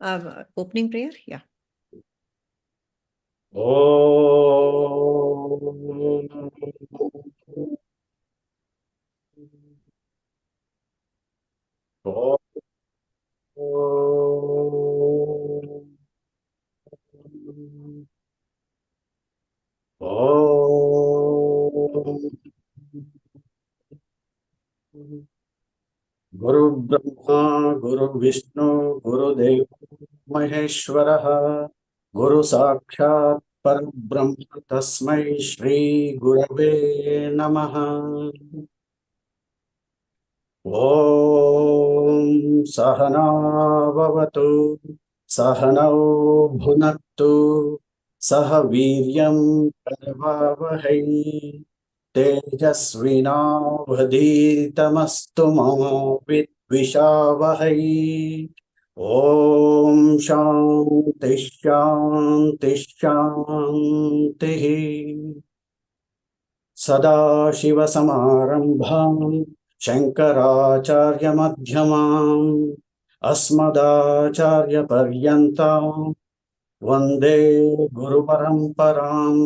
Opening prayer? Yeah. Guru Brahma, Guru Vishnu, Guru Dev Maheshwarah, Guru Sakshat Parabrahma Tasmai Shri Gurave Namaha. Om Sahana Bhavatu Sahanau Bhunattu Saha Viryam Karvavahai तेजस्विनावधीतमस्तु मा विद्विषावहै ॐ शान्ति शान्ति शान्तिः सदाशिवसमारम्भाम् शङ्कराचार्यमध्यमाम् अस्मदाचार्यपर्यन्ताम् वन्दे गुरुपरम्पराम्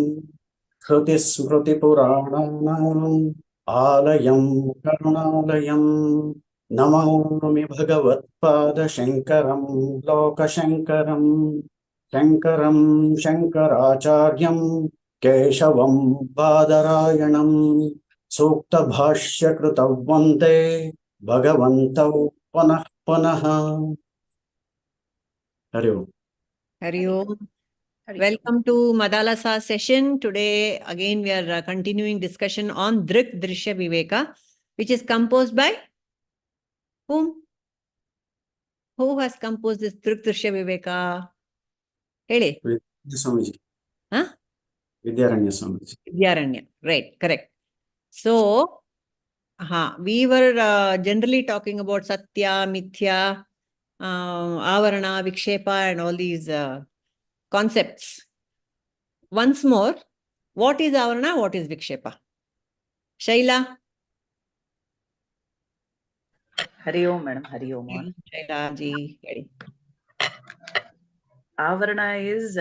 श्रुतिस्मृतिपुराणानाम् आलयं करुणालयं नमामि भगवत्पादशङ्करं लोकशङ्करं शङ्करं शङ्कराचार्यं केशवं बादरायणं सूक्तभाष्यकृतौ वन्दे भगवन्तौ पुनः पुनः। हरि ओम्। Hari Om. Welcome to Madalasa session. Today, again, we are continuing discussion on Drk-Drsya Viveka, which is composed by whom? Who has composed this Drk-Drsya Viveka? Hele. Swamiji. Huh? Vidyaranya Swamiji. Vidyaranya. Right, correct. So, we were generally talking about Satya, Mithya, Avarana, Vikshepa, and all these concepts. Once more, what is Avarana? What is Vikshepa? Shaila? Hari Om, madam. Hari Om. Shaila ji. Avarana is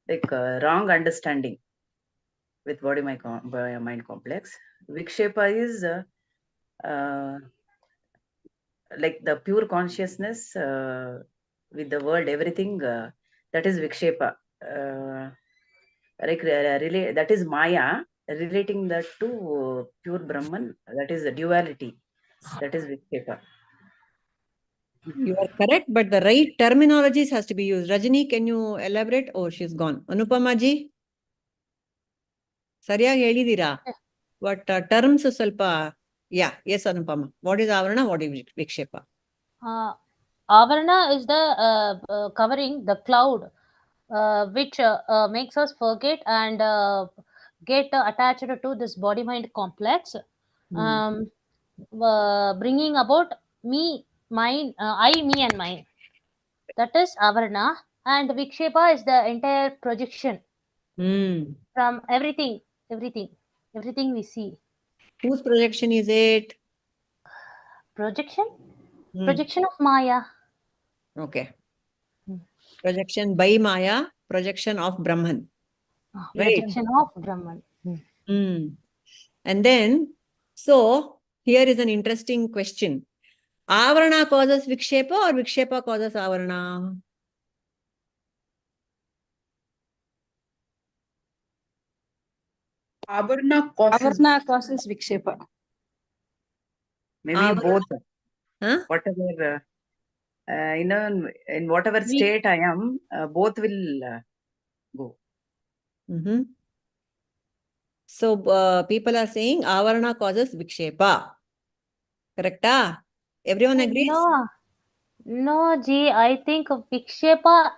like wrong understanding with body mind complex. Vikshepa is like the pure consciousness with the world, everything. That is Vikshepa. That is Maya, relating that to pure Brahman. That is the duality. That is Vikshepa. You are correct, but the right terminologies has to be used. Rajini, can you elaborate? Oh, she's gone. Anupama ji? Sariyagi helidira. What terms ಸ್ವಲ್ಪ yeah, yes, Anupama. What is Avarana? What is Vikshepa? Avarana is the covering, the cloud, which makes us forget and get attached to this body-mind complex, bringing about me, mine, I, me, and mine. That is Avarana, and Vikshepa is the entire projection from everything we see. Whose projection is it? Projection? Projection of Maya. Okay. Projection by Maya, projection of Brahman. Projection of Brahman. And then, so here is an interesting question. Avarana causes Vikshepa or Vikshepa causes Avarana? Avarana causes Vikshepa. Maybe both. Whatever, in whatever state I am, both will go. So people are saying Avarana causes Vikshepa. Correct? Everyone agrees? No, Ji. I think Vikshepa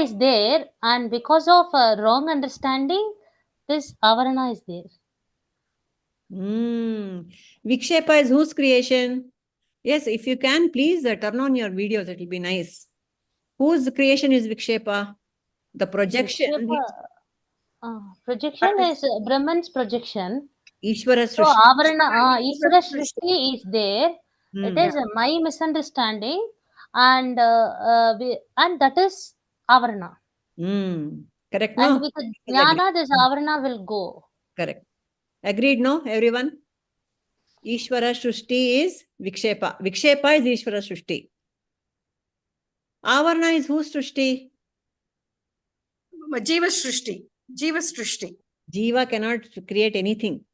is there, and because of wrong understanding, this Avarana is there. Vikshepa is whose creation? Yes, if you can, please turn on your videos. It will be nice. Whose creation is Vikshepa? The projection. Projection is Brahman's projection. Ishvara So Avarana, Ishvara Srishti is there, It is my misunderstanding, and that is avarana. Correct, And no? with the jnana, this avarana will go. Correct. Agreed, no, everyone? Ishvara Srushti is Vikshepa. Vikshepa is Ishvara Srushti. Avarana is whose Srushti? Jiva Srushti. Jiva Srushti. Jiva cannot create anything.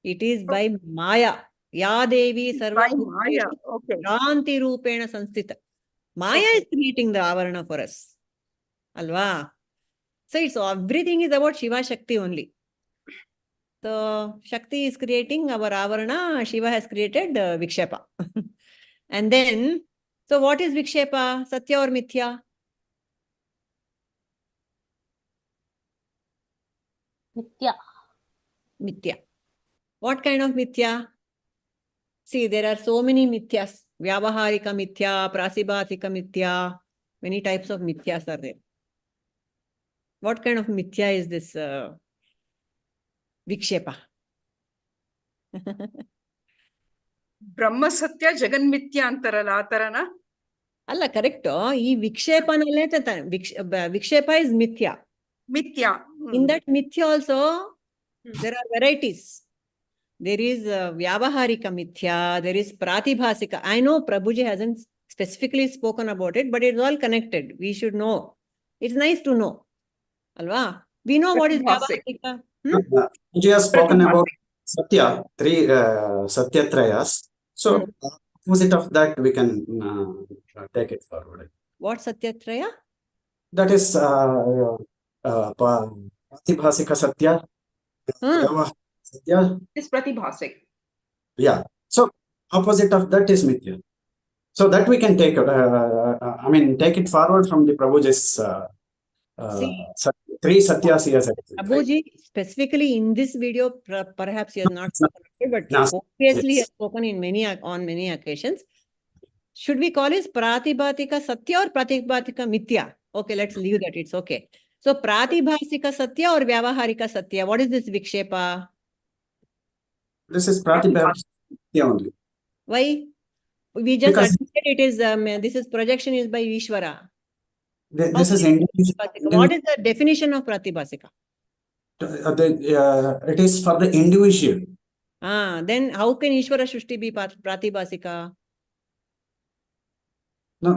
It is by Maya. Ya Devi Sarva By Maya. Okay. Shanti Rupena Sanstita. Maya is creating the Avarana for us. Alva. So it's everything is about Shiva Shakti only. So Shakti is creating our Avarana. Shiva has created Vikshepa. And then, so what is Vikshepa? Satya or Mithya? Mithya. Mithya. What kind of Mithya? See, there are so many Mithyas. Vyavaharika Mithya, Prasibhatika Mithya. Many types of Mithyas are there. What kind of Mithya is this Vikshepa? Brahma Satya Jagan Mithya antarala atarana. Alla, correct. Ee Vikshepa Vikshepa is Mithya. Mithya. In that Mithya also, there are varieties. There is Vyavaharika Mithya, there is Pratibhasika. I know Prabhuji hasn't specifically spoken about it, but it's all connected. We should know. It's nice to know. Alva? We know what is Vyavaharika. She has spoken about Satya, three Satyatrayas. So, opposite of that, we can take it forward. What Satyatraya? That is Pratibhasika Satya. Satya. Is Pratibhasik. Yeah. So, opposite of that is Mithya. So, that we can take, take it forward from the Prabhuji's three Satyas he has. Prabhuji, specifically in this video, perhaps he has not spoken, but obviously he has spoken on many occasions. Should we call it Pratibhatika Satya or Pratibhatika Mithya? Okay, let's leave that. It's okay. So, Pratibhasika Satya or Vyavaharika Satya? What is this Vikshepa? This is Pratibhasika only. Why? We just admitted it is, this is projection is by Ishvara. This is what is the definition of Pratibhasika? It is for the individual. Then how can Ishvara Shushti be Pratibhasika? No,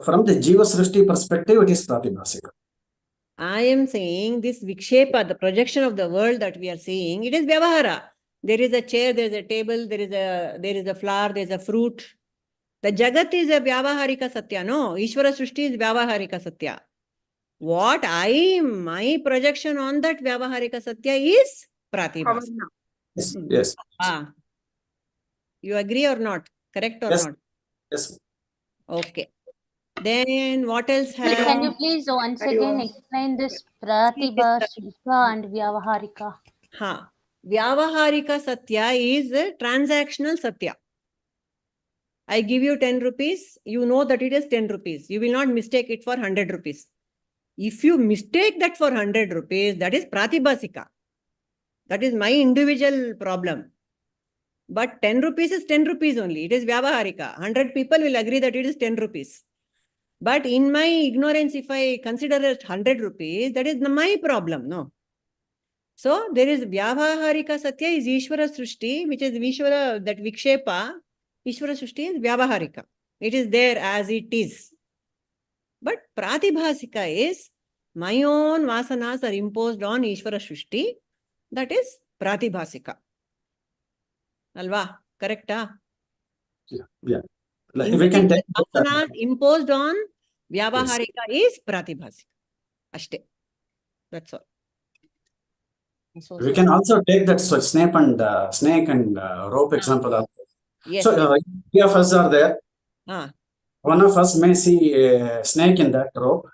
from the Jiva Srishti perspective, it is Pratibhasika. I am saying this Vikshepa, the projection of the world that we are seeing, it is Vyavahara. There is a chair, there is a table, there is a flower, there is a fruit. The Jagat is a Vyavaharika Satya, no? Ishvara Srishti is Vyavaharika Satya. What my projection on that Vyavaharika Satya is Pratibhasika. Yes. You agree or not? Correct or not? Yes. Okay. Then what else has... Can you please once again explain this Pratibhasika and Vyavaharika? Vyavaharika Satya is transactional Satya. I give you 10 rupees, you know that it is 10 rupees. You will not mistake it for 100 rupees. If you mistake that for 100 rupees, that is Pratibhasika. That is my individual problem. But 10 rupees is 10 rupees only. It is Vyavaharika. 100 people will agree that it is 10 rupees. But in my ignorance, if I consider it 100 rupees, that is my problem, no? So there is Vyavaharika Satya is Ishvara Srishti, which is Ishvara, that Vikshepa. Ishvara Srishti is Vyavaharika. It is there as it is. But Pratibhasika is my own vasanas are imposed on Ishvara Srishti. That is Pratibhasika. Alva, correct? Yeah. Like, we can take vasanas imposed on Vyavaharika is Pratibhasika. Ashte. That's all. We can also take that snake and rope example also. Yes. So three of us are there. One of us may see a snake in that rope,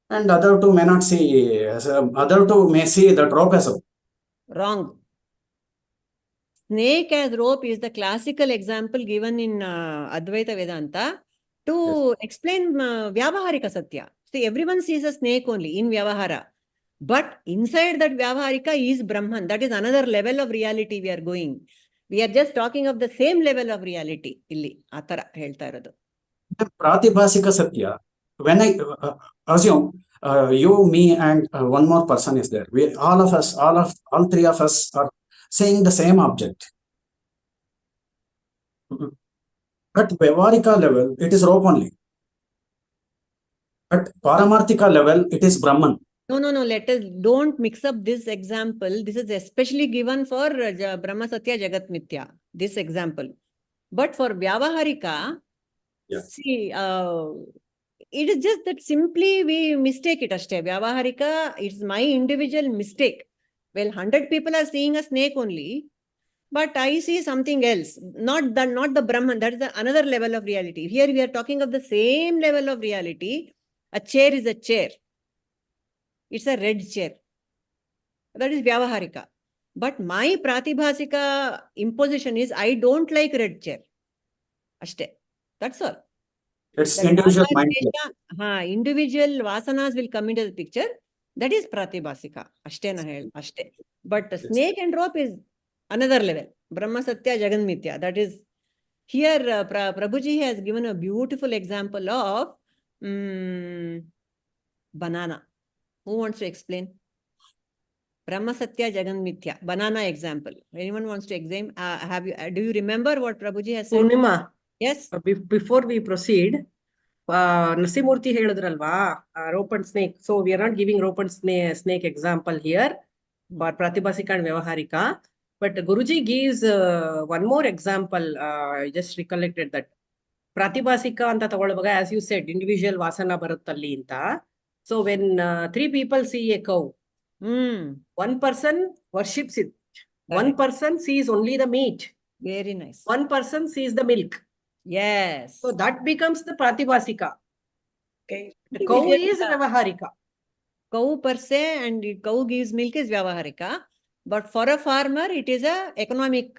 and other two may not see. Other two may see that rope as well. Wrong. Snake as rope is the classical example given in Advaita Vedanta to explain Vyavaharika Satya. See, everyone sees a snake only in Vyavahara. But inside that Vyavaharika is Brahman. That is another level of reality we are going. We are just talking of the same level of reality. Illi atara helta irodu. Pratibhasika Satya, when I assume you, me, and one more person is there. All three of us are saying the same object. At Vyavarika level, it is rope only. At Paramarthika level, it is Brahman. No. Let us don't mix up this example. This is especially given for Brahma Satya Jagat Mithya. This example, but for Vyavaharika, see, it is just that simply we mistake it. Ashte Vyavaharika, it's my individual mistake. Well, 100 people are seeing a snake only, but I see something else. Not the Brahman. That is another level of reality. Here we are talking of the same level of reality. A chair is a chair. It's a red chair. That is Vyavaharika. But my Pratibhasika imposition is I don't like red chair. Ashte. That's all. It's individual mind. Individual vasanas will come into the picture. That is Pratibhasika. Ashte na hel. Ashte. But the snake and rope is another level. Brahma Satya Jagan Mithya. That is here. Prabhuji has given a beautiful example of banana. Who wants to explain? Brahma Satya Jagan Mithya. Banana example. Anyone wants to explain? Do you remember what Prabhuji has said? Purnima. Yes. Before we proceed, Nasimurthy ಹೇಳಿದ್ರಲ್ವಾ rope and snake. So we are not giving rope and snake example here for Pratibhasika and Vyavaharika. But Guruji gives one more example. I just recollected that. Pratibhasika anta ತಗೊಳ್ಳುವಾಗ, as you said, individual vasana ಬರುತ್ತಲ್ಲಿ ಅಂತ. So when 3 people see a cow, one person worships it. Correct. One person sees only the meat. Very nice. One person sees the milk. Yes. So that becomes the Pratibhasika. Okay. The cow is Vyavaharika. Cow per se, and cow gives milk is Vyavaharika. But for a farmer, it is a economic,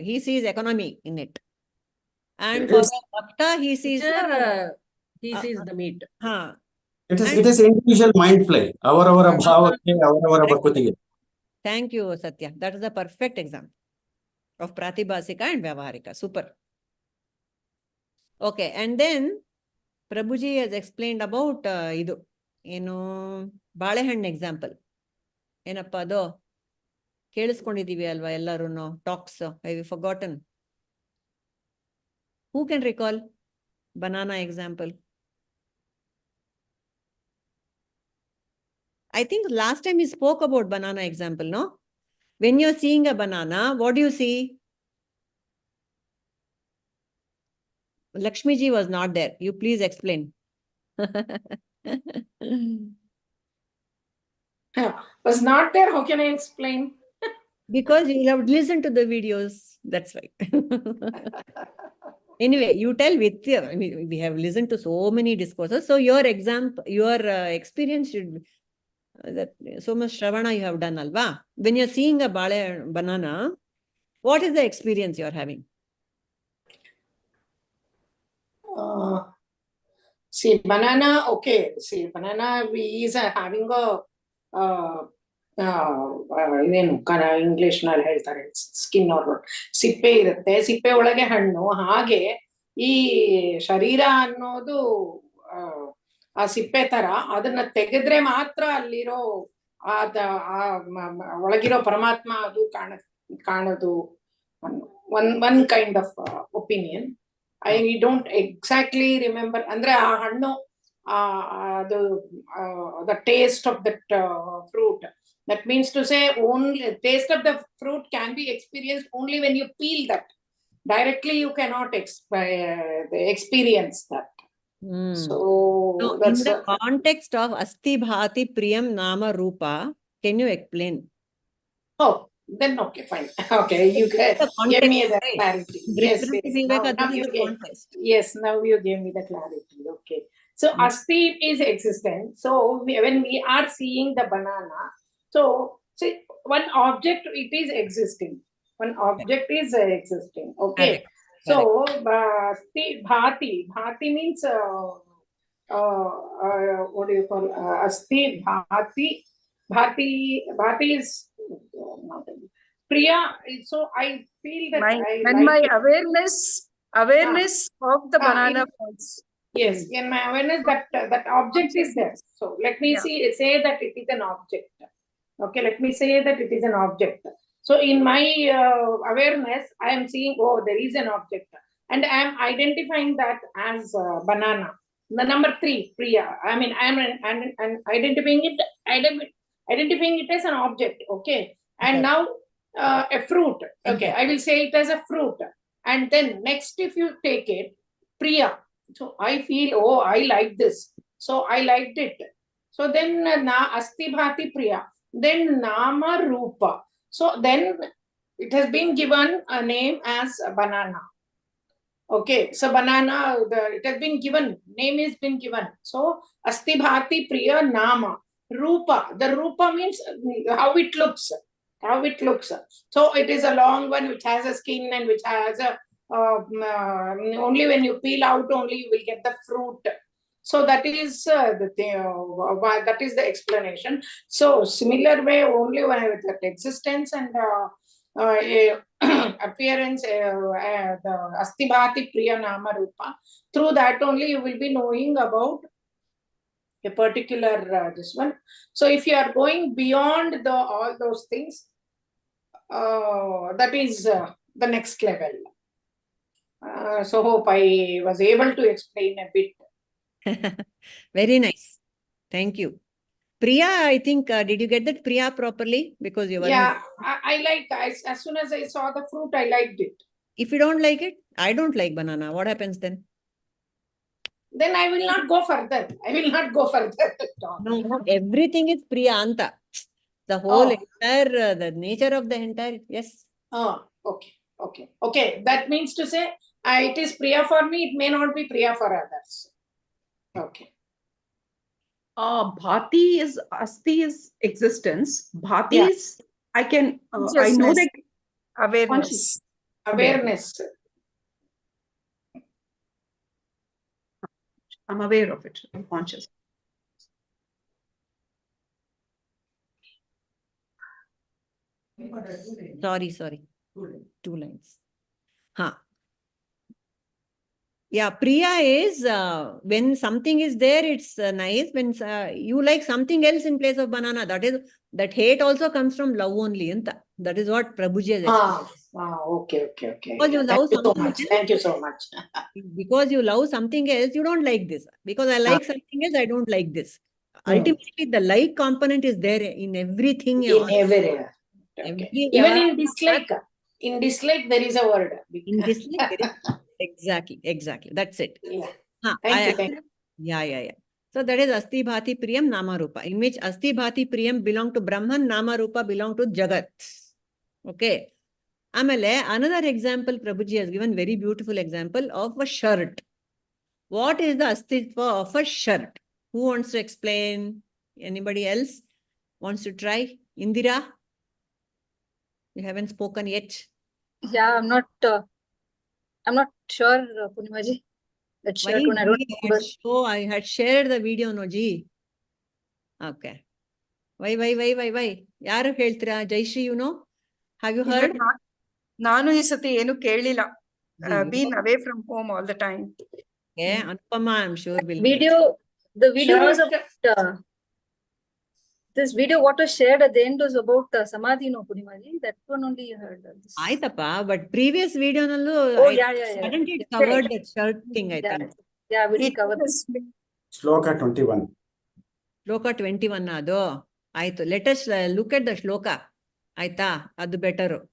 he sees economy in it. And for a bhakta, he sees the meat. It is individual mind play. Avara bhavake, avara bhakutiye. Thank you, Satya. That is a perfect example of Pratibhasika and Vyavaharika. Super. Okay, and then Prabhuji has explained about idu, Balehannu example. Enappa ado? ಕೇಳಿಸ್ಕೊಂಡಿದೀವಿ ಅಲ್ವಾ ಎಲ್ಲರೂ talks. Have you forgotten? Who can recall banana example? I think last time we spoke about banana example, no? When you're seeing a banana, what do you see? Lakshmi ji was not there. You please explain. Was not there. How can I explain? Because you have listened to the videos. That's why. Anyway, you tell with we have listened to so many discourses. So your experience should that so much Shravana you have done, alva. When you're seeing a banana, what is the experience you're having? See, banana, okay. See, banana is having a ಇದೇನು English ನಲ್ಲಿ ಹೇಳ್ತಾರೆ skin R ಸಿಪ್ಪೆ ಇರುತ್ತೆ. ಸಿಪ್ಪೆ ಒಳಗೆ ಹಣ್ಣು. ಹಾಗೆ ಈ ಶರೀರ ಅನ್ನೋದು ಆ ಸಿಪ್ಪೆ ತರ. ಅದನ್ನ ತೆಗೆದ್ರೆ ಮಾತ್ರ ಅಲ್ಲಿರೋ ಒಳಗಿರೋ ಪರಮಾತ್ಮ ಅದು ಕಾಣೋದು. One kind of opinion. I don't exactly remember. ಅಂದ್ರೆ ಆ ಹಣ್ಣು ಅದು the taste of that fruit. That means to say only taste of the fruit can be experienced only when you peel that. Directly you cannot experience that. So that's in the context of Asti Bhati Priyam Nama Rupa, can you explain? Oh, then okay, fine. Okay, you gave me the clarity. Yes, now you gave me the clarity. Okay. So Asti is existent. So when we are seeing the banana, so see, one object, it is existing. One object is existing. Okay. Correct. So Asti Bhati. Bhati means what do you call Asti Bhati? Bhati is Priya, so I feel that I when like my it. awareness of the banana falls. Yes, in my awareness that that object is there. So let me say that it is an object. Okay, let me say that it is an object. So in my awareness, I am seeing, oh, there is an object, and I am identifying that as banana. The number 3, Priya. I mean, I am identifying it as an object. Okay, and now a fruit. Okay, I will say it as a fruit, and then next, if you take it, Priya. So I feel, oh, I like this. So I liked it. So then na asti bhati Priya. Then nama rupa. So then it has been given a name as a banana. Okay, so banana, it has been given, name has been given. So asti bhati Priya nama. Rupa. The rupa means how it looks. How it looks. So it is a long one which has a skin and which has a only when you peel out only you will get the fruit. So that is that is the explanation. So similar way, only when with that existence and appearance, the asti bhati Priya nama rupa. Through that only you will be knowing about a particular this one. So if you are going beyond all those things, that is the next level. So hope I was able to explain a bit. Very nice. Thank you. Priya, I think, did you get that Priya properly? Because you were. Yeah, I like, as soon as I saw the fruit, I liked it. If you don't like it, I don't like banana. What happens then? Then I will not go further. I will not go further. No, everything is Priya Anta. The whole entire, the nature of the entire, yes. Oh, okay. That means to say, it is Priya for me, it may not be Priya for others. Okay. Bhati is asti is existence. Bhati is I can I know that awareness. I'm aware of it. I'm conscious. Sorry. 2 lines. Yeah, Priya is when something is there, it's nice. When you like something else in place of banana, that hate also comes from love only. That is what Prabhuji has explained. Okay. Because you love something else. Thank you so much. Because you love something else, you don't like this. Because I like something else, I don't like this. Ultimately, the like component is there in everything. In everywhere. Okay. Even in dislike, there is a word. In dislike, there is. Exactly. That's it. Yeah. Thank you. Yeah. So that is Asti Bhati Priyam Nama Rupa, in which Asti Bhati Priyam belong to Brahman, Nama Rupa belong to Jagat. Okay. Amale, another example, Prabhuji has given very beautiful example of a shirt. What is the Astitva of a shirt? Who wants to explain? Anybody else wants to try? Indira? You haven't spoken yet. Yeah, I'm not sure, Purnimaji. That shirt one, I don't remember. I had shared the video, no ji. Okay. Why? Yaru heltira? Jayshree, you know? Have you heard? Nanu ee sati enu kelila. Been away from home all the time. Yeah, Anupama, I'm sure will. The video was about this video. What was shared at the end was about Samadhi, no, Purnimaji. That one only you heard. Aitappa, but previous video nallu. Oh, yeah. Hadn't it covered that shirt thing, I think? Yeah, we did cover this. Shloka 21. Shloka 21 ado. Aito. Let us look at the shloka. Aita, adu better.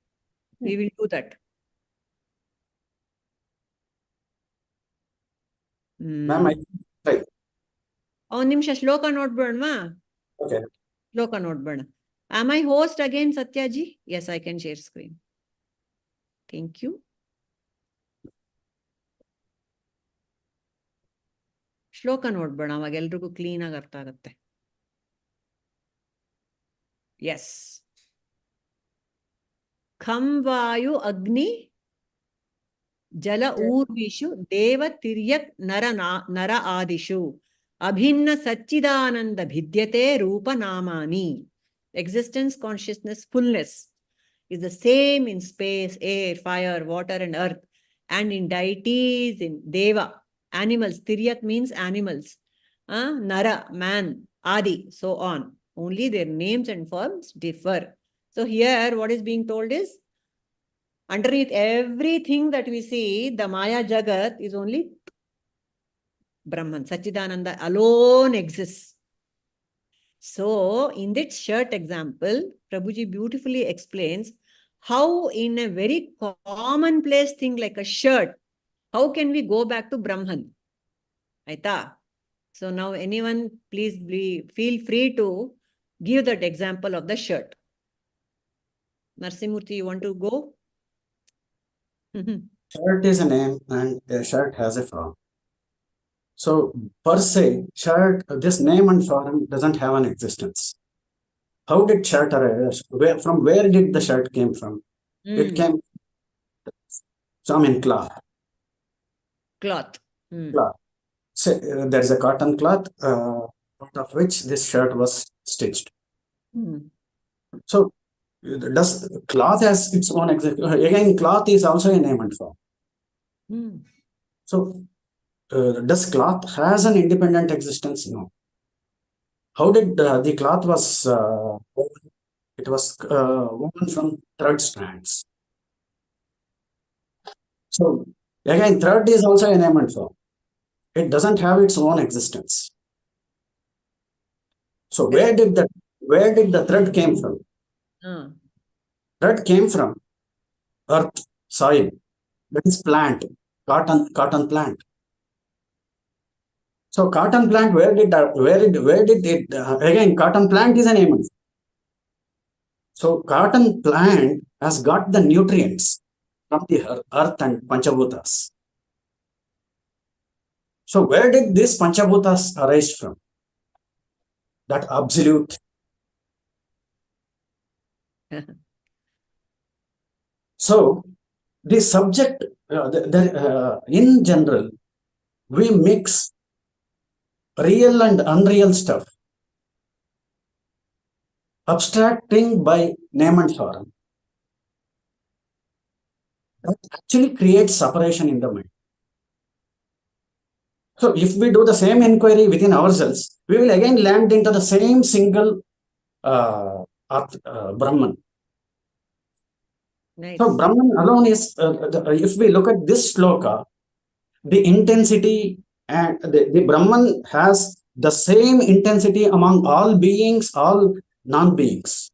We will do that. Ma'am, I right. ನಿಮಿಷ ಶ್ಲೋಕ ನೋಡ್ಬೇಡವಾ? Okay. ಶ್ಲೋಕ ನೋಡ್ಬೇಡ. Am I host again, Satyaji? Yes, I can share screen. Thank you. ಶ್ಲೋಕ ನೋಡ್ಬೇಡ, ಅವಾಗ ಎಲ್ರಿಗೂ clean ಆಗಿ ಅರ್ಥ ಆಗುತ್ತೆ. S. ಖಂ ವಾಯು ಅಗ್ನಿ ಜಲ ಊರ್ವಿಷು ದೇವ ತಿರ್ಯಕ್ ನರ ಆದಿಷು ಅಭಿನ್ನ ಸಚ್ಚಿದಾನಂದ ಭಿದ್ಯತೆ ರೂಪ ನಾಮಾನಿ. Existence, consciousness, fullness. is the same in space, air, fire, water, and earth, and in deities, in Deva, animals. Tiryak means animals. Nara, man, Adi, so on. Only their names and forms differ. So here, what is being told is, underneath everything that we see, the Maya Jagat is only Brahman. Sachidananda alone exists. So, in that shirt example, Prabhuji beautifully explains how in a very commonplace thing like a shirt, how can we go back to Brahman? Aita. So now anyone, please feel free to give that example of the shirt. Narsimurthy, you want to go? Shirt is a name and a shirt has a form. So per se, shirt, this name and form doesn't have an existence. How did shirt arise? From where did the shirt came from? It came from cloth. Cloth. Cloth. So, there is a cotton cloth out of which this shirt was stitched. So does cloth has its own again, cloth is also a name and form. So does cloth has an independent existence? No. How did the cloth was woven? It was woven from thread strands. So again, thread is also a name and form. It doesn't have its own existence. So where did the thread came from? Thread came from earth, soil. That is plant, cotton plant. So cotton plant, where did it again? Cotton plant is an name. So cotton plant has got the nutrients from the earth and Panchabhutas. So where did these Panchabhutas arise from? That absolute. So the subject, in general, we mix real and unreal stuff, abstracting by name and form. That actually creates separation in the mind. So if we do the same inquiry within ourselves, we will again land into the same single Brahman. Nice. So Brahman alone is, if we look at this shloka, the intensity and the Brahman has the same intensity among all beings, all non-beings.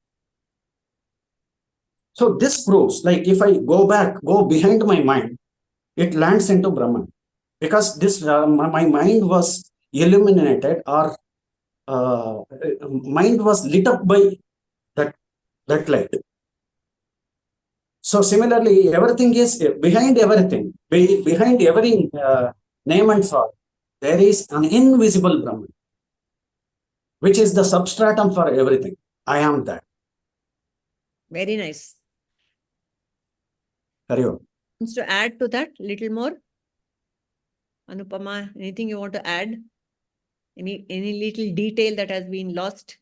So this proves, like if I go behind my mind, it lands into Brahman. Because this my mind was illuminated, or mind was lit up by that light. So similarly, everything is behind everything, behind every name and form, there is an invisible Brahman, which is the substratum for everything. I am that. Very nice. Hari Om. Wants to add to that little more? Anupama, anything you want to add? Any little detail that has been lost?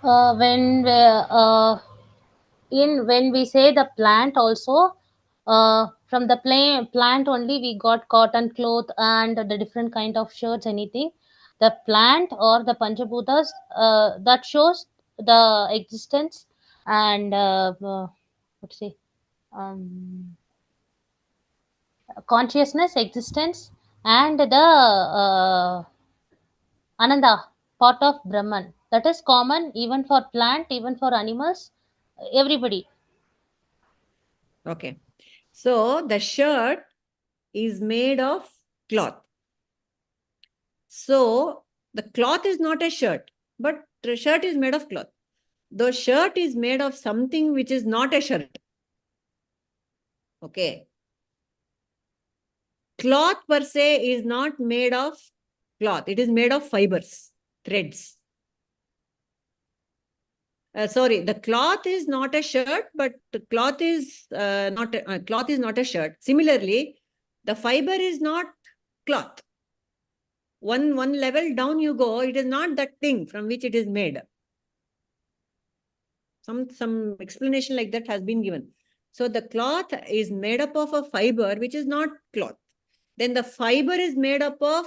When we say the plant also, from the plant only we got cotton cloth and the different kind of shirts, anything. The plant or the Panchabhutas, that shows the existence and consciousness, existence, and the Ananda, part of Brahman. That is common even for plant, even for animals, everybody. Okay. So the shirt is made of cloth. So the cloth is not a shirt, but the shirt is made of cloth. The shirt is made of something which is not a shirt. Okay. Cloth per se is not made of cloth. It is made of fibers, threads. Sorry, the cloth is not a shirt, but the cloth is not a shirt. Similarly, the fiber is not cloth. One level down you go, it is not that thing from which it is made. Some explanation like that has been given. So the cloth is made up of a fiber which is not cloth. Then the fiber is made up of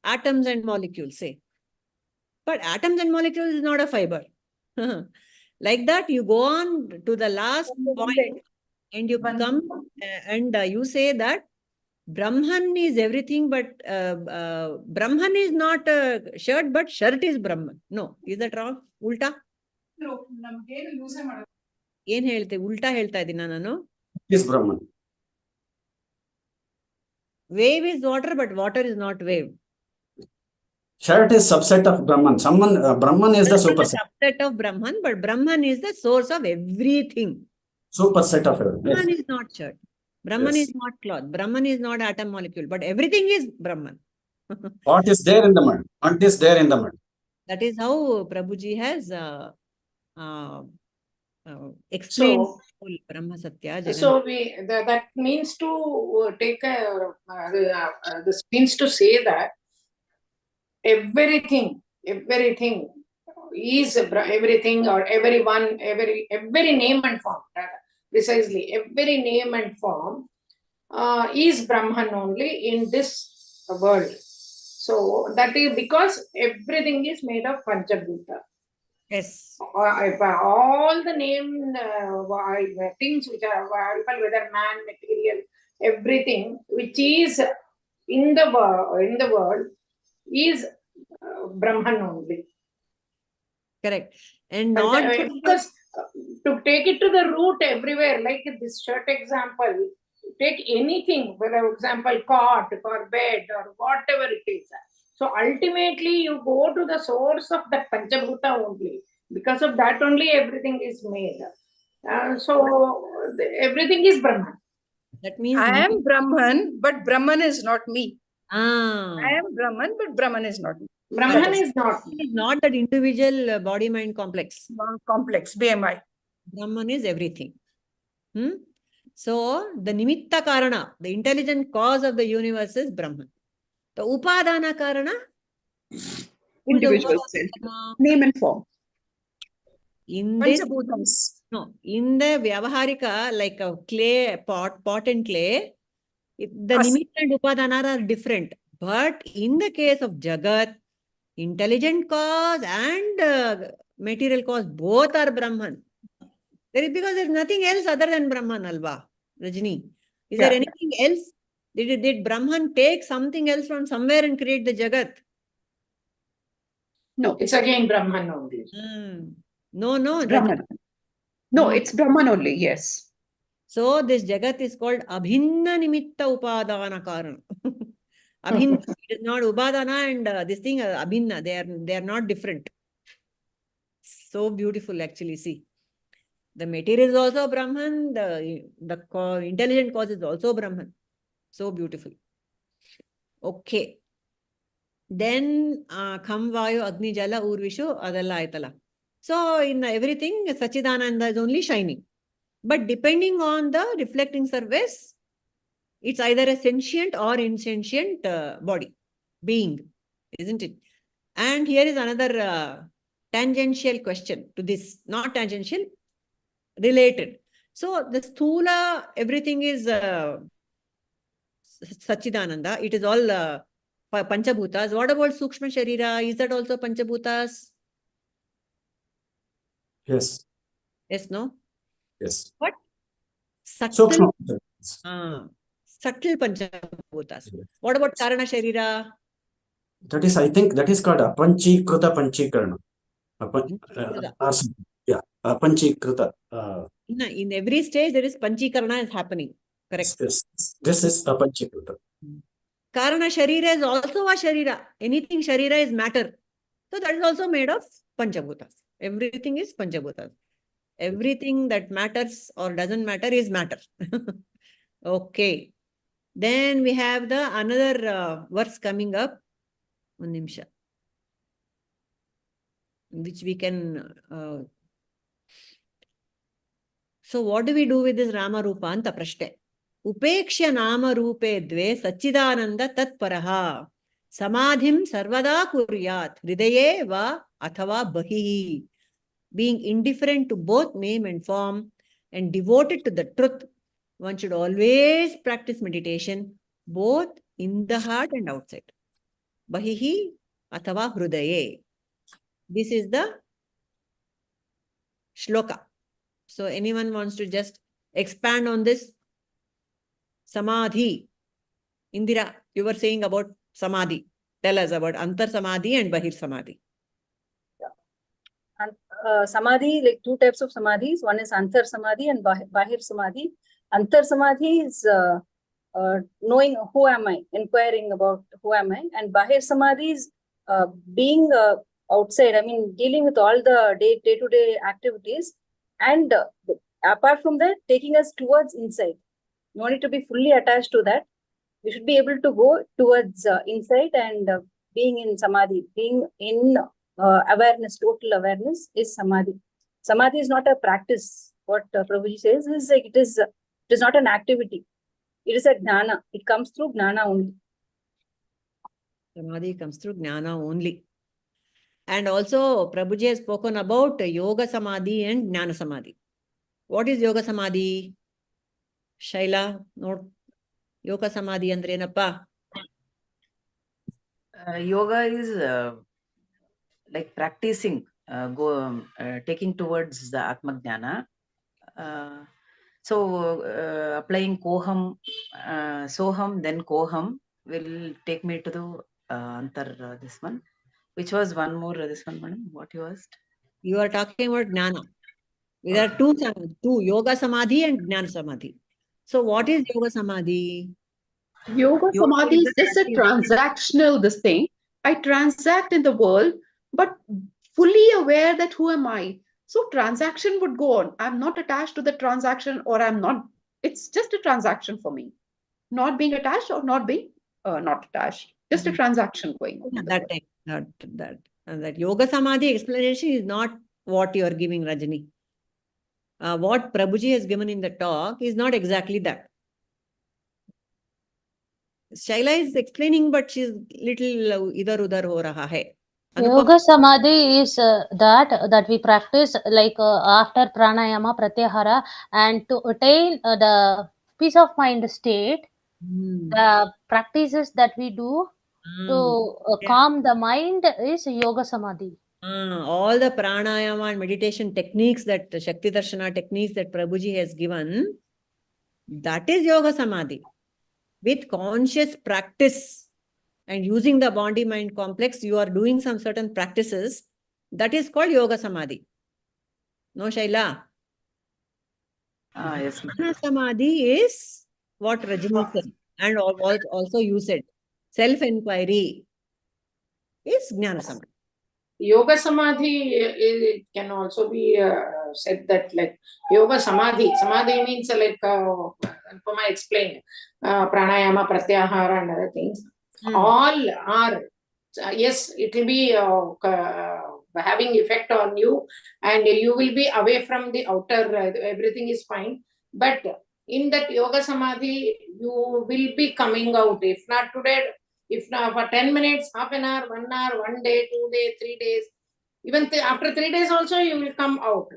atoms and molecules, say. But atoms and molecules is not a fiber. Like that, you go on to the last point and you come and you say that Brahman is everything, but Brahman is not a shirt, but shirt is Brahman. No, is that wrong? Ulta? ಏನ್ ಹೇಳ್ತೆ ಉಲ್ಟಾ ಹೇಳ್ತಾ ಇದ್ದೀನ ನಾನು Is Brahman. Wave is water, but water is not wave. Shirt is subset of Brahman. Brahman is the superset. Subset of Brahman, but Brahman is the source of everything. Superset of everything. Brahman is not shirt. Brahman Yes. is not cloth. Brahman is not atom molecule, but everything is Brahman. What is there in the mud? What is there in the mud? That is how Prabhuji has explained Brahma Satya. So that means to take this means to say that everything is everything, or everyone, every name and form, precisely every name and form is Brahman only in this world. So that is because everything is made of Panchabhuta. Yes. All the named things which are available, whether man, material, everything which is in the world is Brahman only. Correct. And not because to take it to the root everywhere, like this shirt example, take anything, for example, cot or bed or whatever it is. So ultimately you go to the source of that Panchabhuta only. Because of that only everything is made. So everything is Brahman. That means I am Brahman, but Brahman is not me. I am Brahman, but Brahman is not me. Brahman is not me. It's not that individual body-mind complex. Complex, BMI. Brahman is everything. So the Nimitta Karana, the intelligent cause of the universe is Brahman. The Upadana Karana? Individual self. Name and form. In this, no, in the Vyavaharika, like a clay pot and clay, the Nimitta and Upadana are different. But in the case of Jagat, intelligent cause and material cause, both are Brahman. Because there is nothing else other than Brahman, Alva, Rajni. Is there anything else? Did Brahman take something else from somewhere and create the Jagat? No, it's again Brahman only. No. Brahman. No, it's Brahman only, yes. So this Jagat is called Abhinna Nimitta Upadana Karana. Abhinna. It is not Upadana and this thing Abhinna. They are not different. So beautiful, actually. See, the material is also Brahman. The intelligent cause is also Brahman. So beautiful. Okay. Then Kham Vayu Agni Jala Urvishu Adalla Aitala. So in everything, Sachidananda is only shining. But depending on the reflecting surface, it's either a sentient or insentient body, being, isn't it? And here is another tangential question to this, not tangential, related. So the Sthula, everything is Sachidananda. It is all Panchabhutas. What about Sukshma Sharira? Is that also Panchabhutas? Yes. Yes, no? Yes. What? Subtle Panchabhutas. Yes. What about Karana Sharira? That is, I think, that is called Apanchikruta Panchikarana. Apanchikruta. In every stage, there is Panchikarana is happening. Correct. Yes. This is Apanchikruta. Karana Sharira is also a Sharira. Anything Sharira is matter. So that is also made of Panchabhutas. Everything is Panchabhutas. Everything that matters or doesn't matter is matter. Okay. Then we have the another verse coming up. One nimsha. Which we can... So what do we do with this Rama Rupa anta prashte? Upekshya Nama Rupe Dve Sachidananda Tatparaha Samadhim Sarvada Kuryat Hridaye Va Athava Bahi. being indifferent to both name and form, and devoted to the truth, one should always practice meditation both in the heart and outside. Bahihi athava hrudaye. This is the shloka. So anyone wants to just expand on this? Samadhi. Indira, you were saying about samadhi. Tell us about antar samadhi and bahir samadhi. Samadhi, like two types of samadhis. One is antar samadhi and bahir samadhi. Antar samadhi is knowing who am I, inquiring about who am I, and bahir samadhi is being outside. I mean, dealing with all the day-to-day activities, and apart from that, taking us towards inside. You want it to be fully attached to that. We should be able to go towards inside and being in samadhi, being in awareness, total awareness is samadhi. Samadhi is not a practice. What Prabhuji says is like it is not an activity. It is a jnana. It comes through jnana only. Samadhi comes through jnana only. And also, Prabhuji has spoken about yoga samadhi and jnana samadhi. What is yoga samadhi? Shaila, note. Yoga samadhi andre enappa? Yoga is like practicing, taking towards the Atma Jnana. So applying koham, soham, then koham will take me to the antar this one. Which was one more this one, madam? What you asked? You are talking about jnana. There are two yoga samadhi and jnana samadhi. So what is yoga samadhi? Yoga samadhi is just a transactional this thing. I transact in the world, but fully aware that who am I? So transaction would go on. I'm not attached to the transaction, or I'm not. It's just a transaction for me. Not being attached or not being not attached. Just a transaction going on. That yoga samadhi explanation is not what you are giving, Rajani. What Prabhuji has given in the talk is not exactly that. Shaila is explaining, but she's little idhar udhar ho raha hai. Yoga samadhi is that we practice like after pranayama pratyahara, and to attain the peace of mind state, the practices that we do to calm the mind is yoga samadhi. All the pranayama and meditation techniques, that Shakti Darshana techniques that Prabhuji has given, that is yoga samadhi. With conscious practice and using the body-mind complex, you are doing some certain practices. That is called yoga samadhi. No, Shaila? Yes. Jnana samadhi is what Rajini said, and also you said. Self-inquiry is jnana samadhi. Yoga samadhi, it can also be said that like yoga samadhi. Samadhi means like Puma explained, pranayama, pratyahara and other things. All are, yes, it will be having effect on you, and you will be away from the outer, everything is fine. But in that yoga samadhi, you will be coming out. If not today, if not for 10 minutes, half an hour, 1 hour, 1 day, 2 days, 3 days, even after 3 days also you will come out.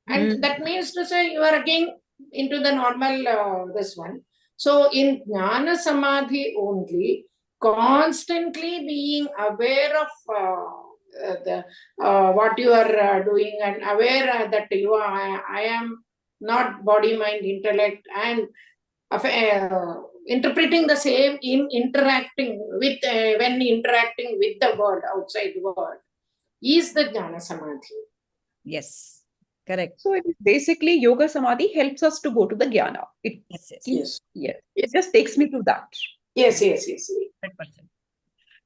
And that means to say you are again into the normal this one. So in Jnana Samadhi only, constantly being aware of what you are doing, and aware that you are, I am not body, mind, intellect, and interpreting the same in interacting with when interacting with the world, outside world, is the Jnana Samadhi. Yes, correct. So it is basically yoga samadhi helps us to go to the jnana. Yes. It just takes me to that. Yes. 100%.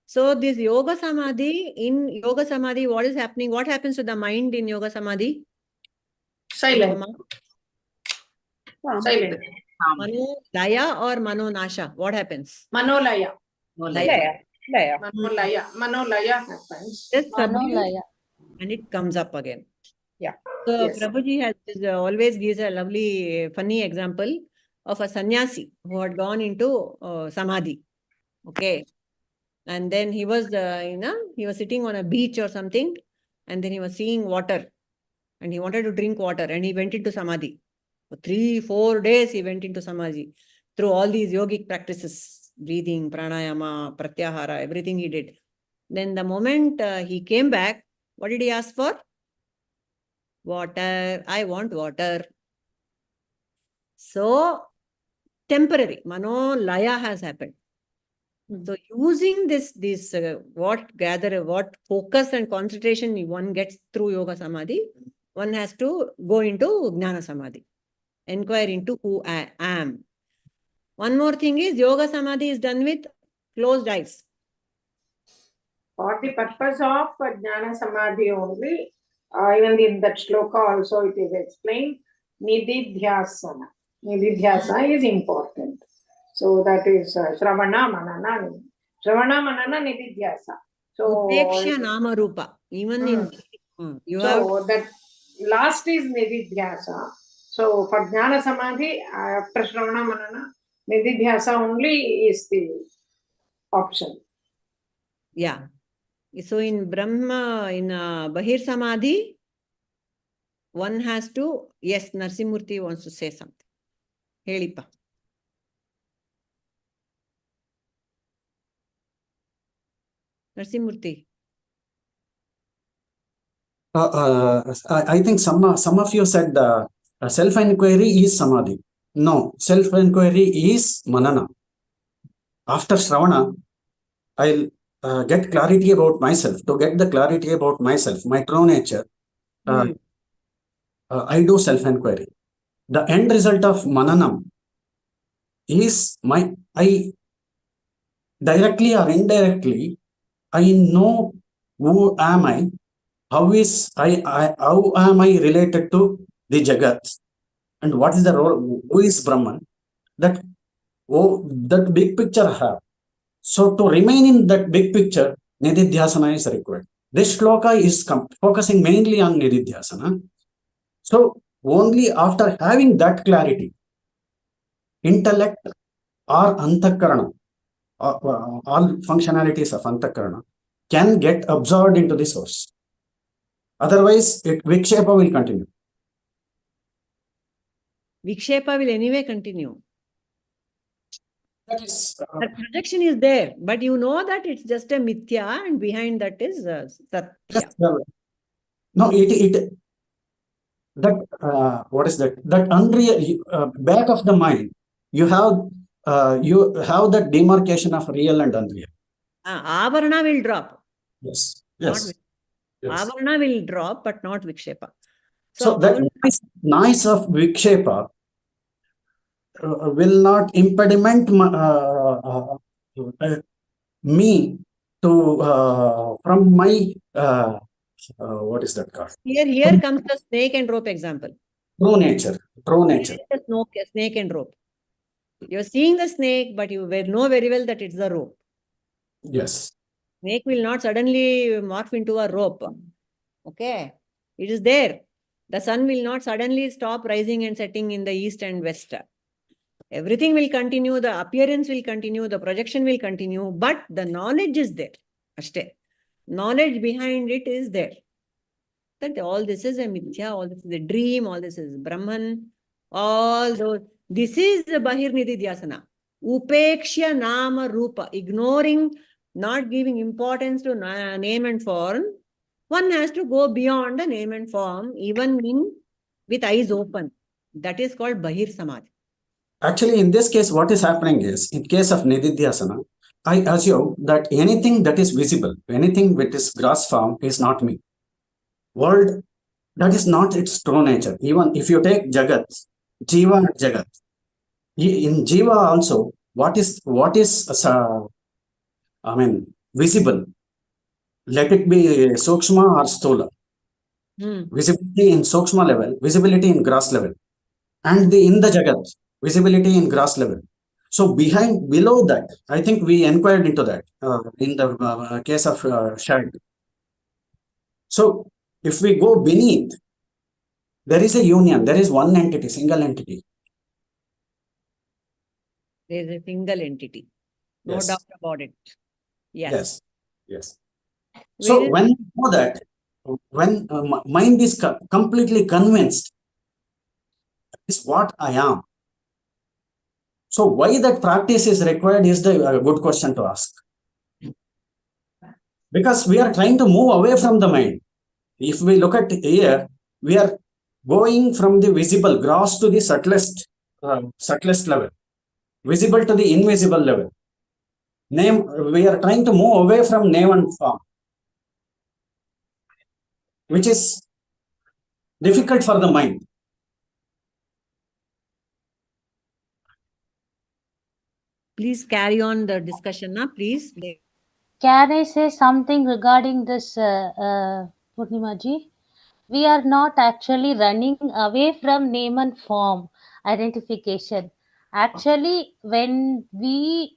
So this yoga samadhi, in yoga samadhi, what is happening? What happens to the mind in yoga samadhi? Silent. Silent. Manolaya or manonasha? What happens? Manolaya. Laya. Manolaya happens. Just subdue, and it comes up again. Yeah. So Prabhuji has always gives a lovely, funny example of a sannyasi who had gone into samadhi. Okay. And then he was, he was sitting on a beach or something, and then he was seeing water. and he wanted to drink water, and he went into samadhi. For 3-4 days, he went into samadhi through all these yogic practices, breathing, pranayama, pratyahara, everything he did. Then the moment he came back, what did he ask for? Water. I want water. So, temporary, mano laya has happened. So, using this what focus and concentration one gets through yoga samadhi, one has to go into jnana samadhi, inquire into who I am. One more thing is yoga samadhi is done with closed eyes. For the purpose of jnana samadhi only, even in that shloka also it is explained, nididhyasana. Nididhyasa is important. So that is Shravana Manana. Shravana Manana Nididhyasa. So Upeksha Nama Rupa. Even in so that last is Nididhyasa. So for Jnana Samadhi, after Shravana Manana, Nididhyasa only is the option. Yeah. So in Brahma, in Bahir Samadhi, one has to, yes, Narsimurti wants to say something. Helipa. Narsimurti. I think some of you said self-inquiry is samadhi. No, self-inquiry is manana. After Shravana, I'll get clarity about myself. To get the clarity about myself, my true nature, I do self-inquiry. The end result of mananam is I directly or indirectly, I know who am I, how am I related to the Jagat, and what is the role, who is Brahman, that big picture I have. So to remain in that big picture, Nididhyasana is required. This shloka is focusing mainly on Nididhyasana. So only after having that clarity, intellect or antakarana, all functionalities of antakarana can get absorbed into the source. Otherwise, Vikshepa will continue. Vikshepa will anyway continue. That is, that projection is there, but you know that it's just a mithya, and behind that is satya. Yes, no, that what is that? That unreal back of the mind, you have that demarcation of real and unreal. Avarana will drop. Yes, yes. Yes. Avarana will drop, but not Vikshepa. So that noise of Vikshepa will not impediment me to from my what is that called? Here comes the snake and rope example. True nature. Snake and rope. You're seeing the snake, but you know very well that it's the rope. Yes. Snake will not suddenly morph into a rope. Okay. It is there. The sun will not suddenly stop rising and setting in the east and west. Everything will continue. The appearance will continue. The projection will continue. But the knowledge is there. Ashte. Knowledge behind it is there. That all this is a mithya, all this is a dream, all this is Brahman, all those. This is the Bahir Nididhyasana. Upeksha Nama Rupa. Ignoring, not giving importance to name and form. One has to go beyond the name and form, even with eyes open. That is called Bahir Samadhi. Actually, in this case, what is happening is, in case of Nididhyasana, I assume that anything that is visible, anything with its gross form is not me. World, that is not its true nature. Even if you take Jagat, Jiva and Jagat, in Jiva also, what is visible, let it be Sukshma or Stula. Visibility in Sukshma level, visibility in gross level, and in the Jagat, visibility in gross level. So below that, I think we inquired into that in the case of Shad. So if we go beneath, there is a union, there is one entity, single entity. There is a single entity. No Yes. doubt about it. Yes. Yes. So when you know that, when mind is completely convinced, is what I am. So why that practice is required is the good question to ask. Because we are trying to move away from the mind. If we look at here, we are going from the visible, gross to the subtlest level, visible to the invisible level. We are trying to move away from name and form, which is difficult for the mind. Please carry on the discussion, na? Please. Can I say something regarding this, Purnimaji? We are not actually running away from name and form identification. Actually, when we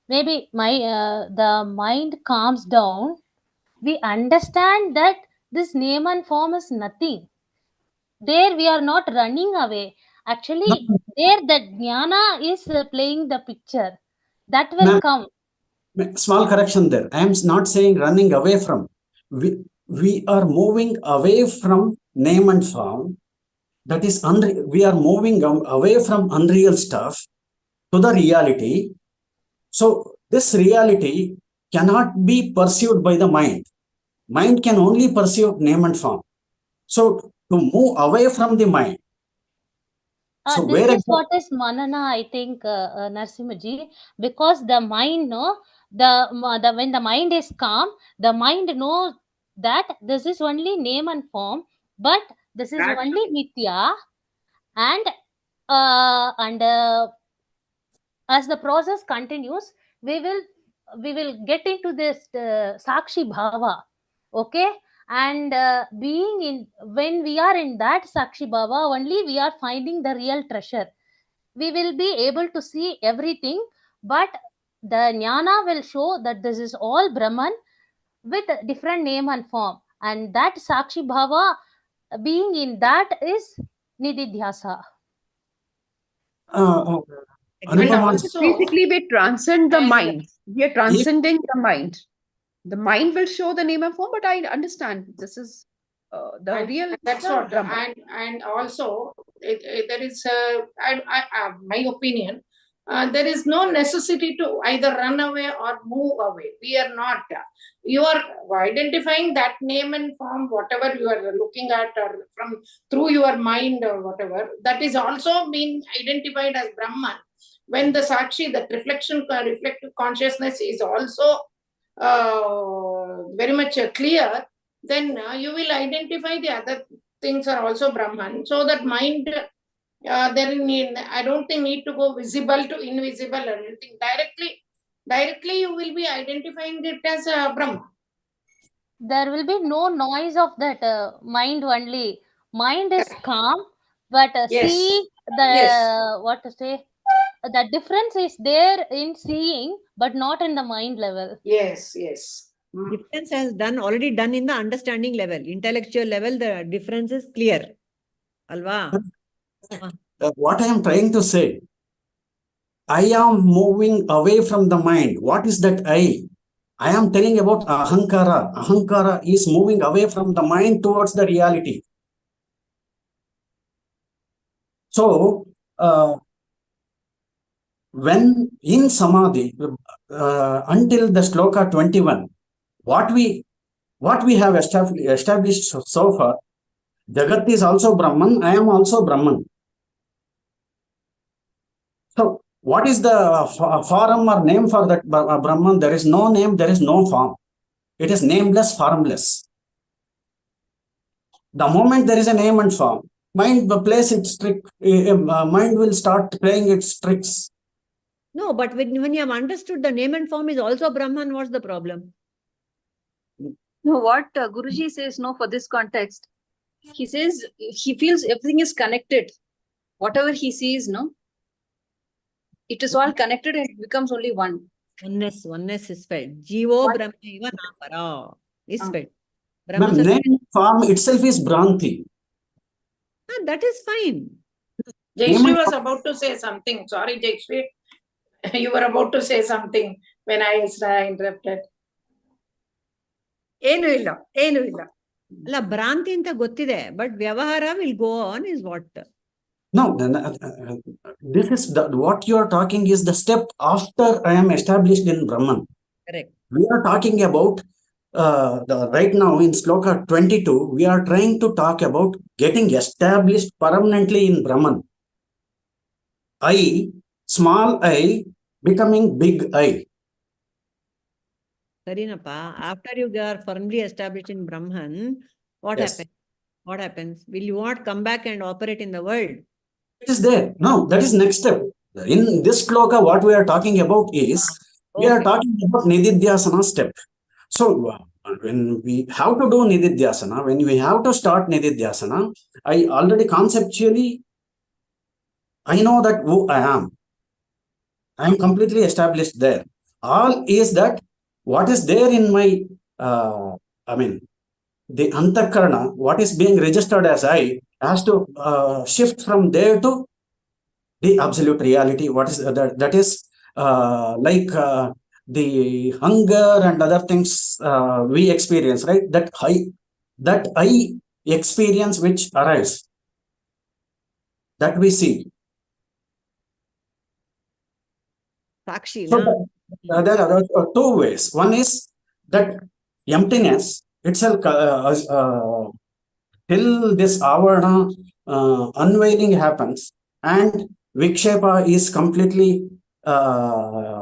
maybe the mind calms down, we understand that this name and form is nothing. There we are not running away. Actually, there the jnana is playing the picture. That will come. Small correction there. I am not saying running away from. We are moving away from name and form. That is, we are moving away from unreal stuff to the reality. So this reality cannot be pursued by the mind. Mind can only pursue name and form. So to move away from the mind. So this is what is manana, I think, Narasimhaji, because the mind, when the mind is calm, the mind knows that this is only name and form, but this is only mithya, and as the process continues, we will get into this sakshi bhava, okay? And when we are in that sakshi bhava, only we are finding the real treasure. We will be able to see everything, but the jnana will show that this is all Brahman with different name and form, and that sakshi bhava, being in that, is nididhyasa. Basically, we transcend the mind. We are transcending the mind. The mind will show the name and form, but I understand this is the real. That's what. And also, there is my opinion. There is no necessity to either run away or move away. We are not. You are identifying that name and form, whatever you are looking at, or through your mind or whatever. That is also being identified as Brahman. When the sakshi, that reflective consciousness, is also very much clear, then you will identify the other things are also Brahman. So that mind, I don't think need to go visible to invisible or anything. Directly you will be identifying it as Brahman. There will be no noise of that mind only. Mind is calm, but see the what to say. The difference is there in seeing, but not in the mind level. Yes. Difference has already done in the understanding level, intellectual level. The difference is clear. Alva. What I am trying to say, I am moving away from the mind. What is that I? I am telling about ahankara. Ahankara is moving away from the mind towards the reality. So, when in samadhi, until the sloka 21, what we have established so far, Jagat is also Brahman, I am also Brahman. So, what is the form or name for that Brahman? There is no name, there is no form. It is nameless, formless. The moment there is a name and form, mind plays its trick. Mind will start playing its tricks. No, but when you have understood the name and form is also Brahman, what's the problem? No, what Guruji says, no, for this context, he says he feels everything is connected. Whatever he sees, no, it is all connected and it becomes only one. Oneness is felt. Jivo Brahmaiva Napara is felt. Name form itself is Bhranti. That is fine. Jayashree was about to say something. Sorry, Jayashree. You were about to say something when I interrupted. ಏನು ಇಲ್ಲ ಅಲ್ಲ ಭ್ರಾಂತಿ ಅಂತ ಗೊತ್ತಿದೆ, but ವ್ಯವಹಾರ will go on is what? No, this is what you are talking is the step after I am established in Brahman. Correct. We are talking about right now in Sloka 22, we are trying to talk about getting established permanently in Brahman. I, small I, becoming big I. ಸರಿನಪ್ಪ, after you are firmly established in Brahman, what Yes. happens? What happens? Will you not come back and operate in the world? It is there. No, that is next step. In this sloka, what we are talking about is, we are Okay. talking about Nididhyasana step. So when we have to do Nididhyasana, when we have to start Nididhyasana, I already conceptually, I know that who I am. I am completely established there. All is that what is there in my, the antakarana, what is being registered as I, has to shift from there to the absolute reality. What is that? That is like the hunger and other things we experience, right? That I experience which arrives, that we see. Sakshi, So na? there are two ways. One is that emptiness itself, till this avarana unveiling happens, and vikshepa is completely,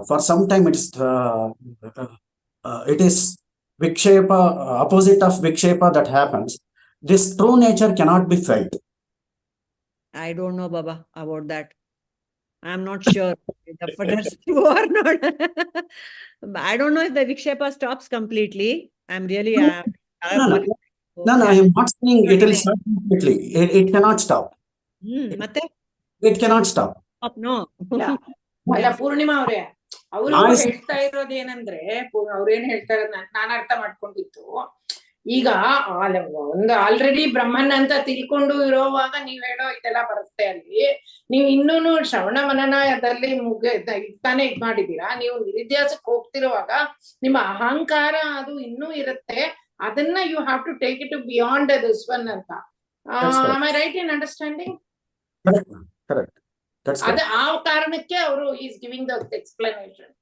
for some time it is vikshepa, opposite of vikshepa that happens. This true nature cannot be felt. I don't know, Baba, about that. I'm not sure if that's true or not. I don't know if the Vikshepa stops completely. I'm really. No, I am not saying it will stop completely. It cannot stop. ಮತ್ತೆ? It cannot stop. Stop, no. ಅಲ್ಲ ಪೂರ್ಣಿಮಾ ಅವ್ರೆ, ಅವರು Nice. ಹೇಳ್ತಾ ಇರೋದೇನಂದ್ರೆ, ಅವ್ರೇನ್ ಹೇಳ್ತಾ ಇರೋದ್ ನಾನು ಅರ್ಥ ಮಾಡ್ಕೊಂಡಿತ್ತು, ಈಗ ಒಂದು ಆಲ್ರೆಡಿ ಬ್ರಹ್ಮನ್ ಅಂತ ತಿಳ್ಕೊಂಡು ಇರೋವಾಗ ನೀವ್ ಹೇಳೋ ಇದೆಲ್ಲ ಬರುತ್ತೆ. ಅಲ್ಲಿ ನೀವ್ ಇನ್ನೂನು ಶ್ರವಣ ಮನನದಲ್ಲಿ ತಾನೇ ಇದ್ ಮಾಡಿದೀರಾ. ನೀವು ನಿರುದ್ಯಾಸಕ್ಕೆ ಹೋಗ್ತಿರುವಾಗ ನಿಮ್ಮ ಅಹಂಕಾರ ಅದು ಇನ್ನೂ ಇರುತ್ತೆ. ಅದನ್ನ you have to take it beyond this one ಅಂತ. Am I right in understanding? Correct. That's ಅದ correct. ಆ ಕಾರಣಕ್ಕೆ ಅವರು is giving the explanation.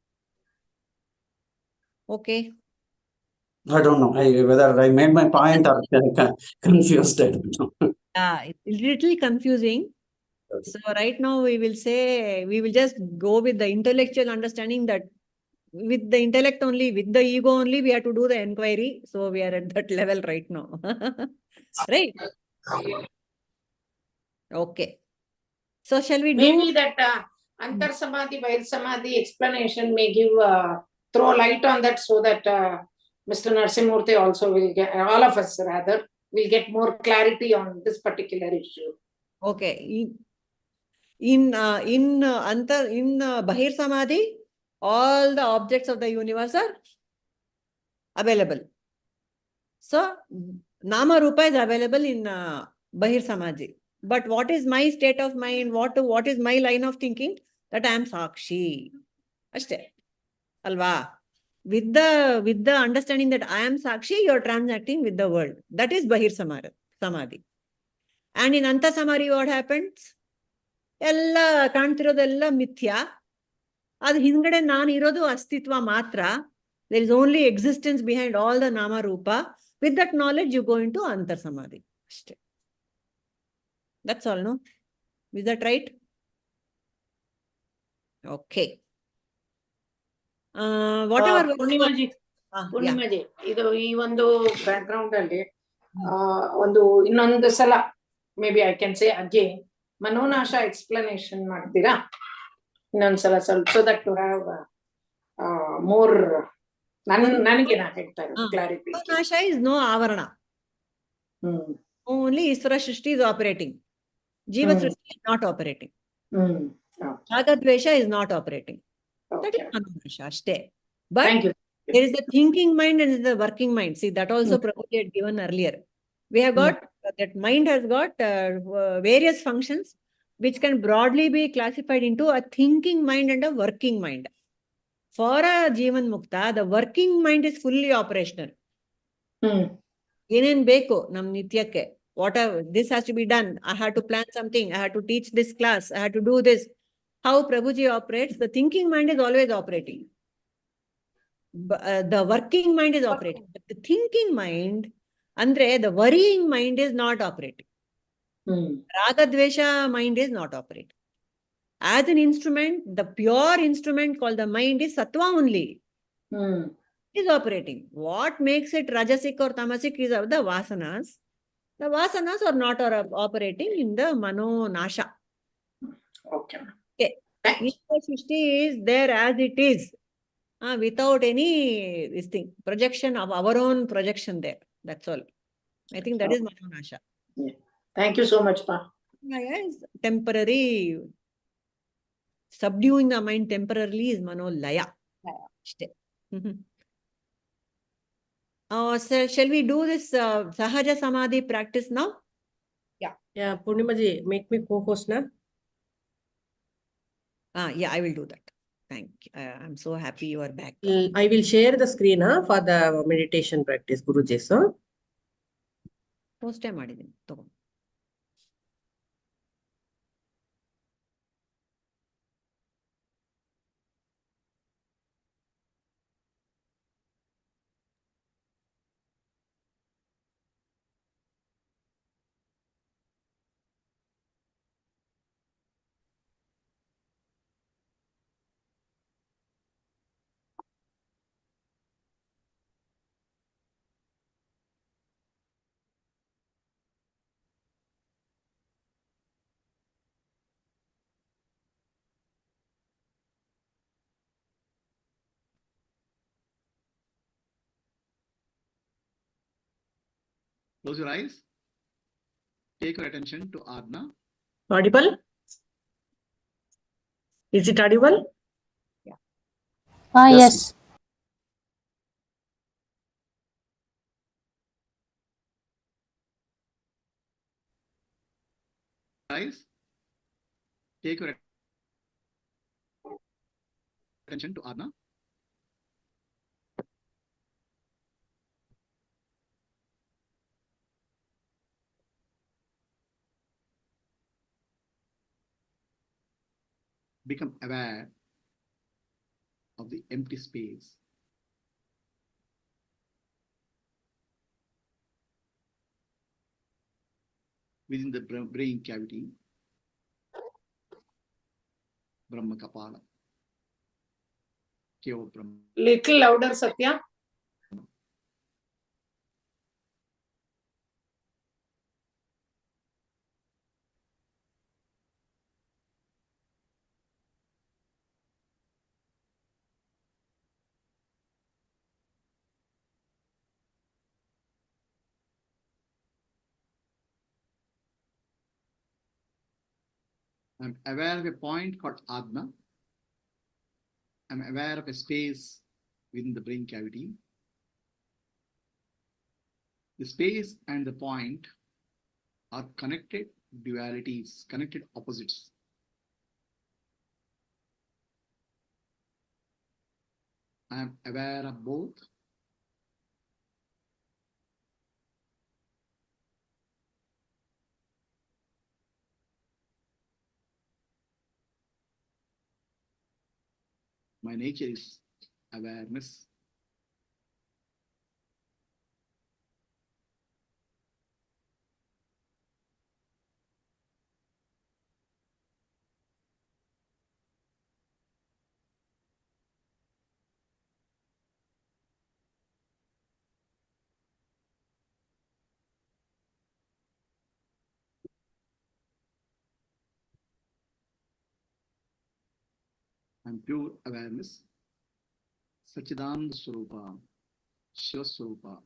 Okay. I don't know whether I made my point or confused. I don't know. It's little confusing. So right now we will say, we will just go with the intellectual understanding that with the intellect only, with the ego only, we have to do the inquiry. So we are at that level right now. Right? Okay. So shall we do? Maybe that antar samadhi, bahir samadhi explanation may give throw light on that, so that Mr. Narsimurthy also will get, all of us rather, will get more clarity on this particular issue. Okay. In bahir samadhi, all the objects of the universe are available. So nama rupa is available in bahir samadhi. But what is my state of mind? What is my line of thinking? That I am sakshi. Ashte. Alva. With the understanding that I am sakshi, you are transacting with the world. That is bahir samadhi. And in anta samadhi, what happens? Ella kaantirodella mithya. Ad hingade naan irodu astitva matra. There is only existence behind all the nama rupa. With that knowledge, you go into antar samadhi. Ashte. That's all, no? Is that right? Okay. Whatever. Poornimaji, Poornimaji, ಇದು ಈ ಒಂದು background ಅಲ್ಲಿ ಒಂದು ಇನ್ನೊಂದು ಸಲ maybe I can say again ಮನೋನಾಶ explanation ಮಾಡ್ತೀರಾ ಇನ್ನೊಂದ್ಸಲ ಸ್ವಲ್ಪ, so that to have more ನನಗೆ ನಾ ಹೇಳ್ತಾ ಇರೋದು ಕ್ಲಾರಿಟಿ. ಮನೋನಾಶ is no avarana. Only Isvara Shrishti is operating. Jiva Shrishti is not operating. Ragadvesha is not operating. That is Manonasha, stay. But there is the thinking mind and the working mind. See, that also Prabhuji had given earlier. We have got, that mind has got various functions which can broadly be classified into a thinking mind and a working mind. For a Jivan Mukta, the working mind is fully operational. ಏನೇನ್ ಬೇಕು ನಮ್ ನಿತ್ಯಕ್ಕೆ, whatever this has to be done, I had to plan something, I had to teach this class, I had to do this. How Prabhuji operates, the thinking mind is always operating. The working mind is operating, but the thinking mind, andre the worrying mind is not operating. Raga Dvesha mind is not operating. As an instrument, the pure instrument called the mind is sattva only. Is operating. What makes it rajasic or tamasic is of the vasanas. The vasanas are not operating in the mano nasha. Okay. Okay. Ishwar Srishti is there as it is, without any this thing, projection of our own projection there. That's all. I think that is mano nasha. Yeah. Thank you so much, Pa. Maya is temporary. Subduing the mind temporarily is mano laya. So shall we do this Sahaja Samadhi practice now? Yeah, Purnimaji, make me co-host na. Yeah, I will do that. Thank you. I'm so happy you are back. I will share the screen for the meditation practice, Guruji. So, Post ಮಾಡಿದ್ದೀನಿ ತಗೋ. Close your eyes. Take your attention to Adna. audible? Is it audible? Yes. Eyes. Take your attention to Adna. Become aware of the empty space within the brain cavity, Brahma Kapala. Keva Brahma. Little louder, Satya. I'm aware of a point called Adna. I'm aware of a space within the brain cavity. The space and the point are connected dualities, connected opposites. I am aware of both. My nature is awareness. I'm pure awareness. Sachidananda Swarupa, Shiva Swarupa.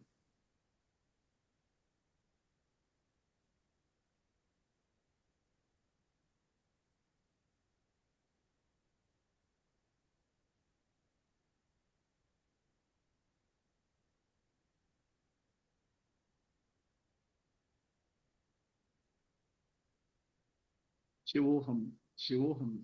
Shivoham, Shivoham.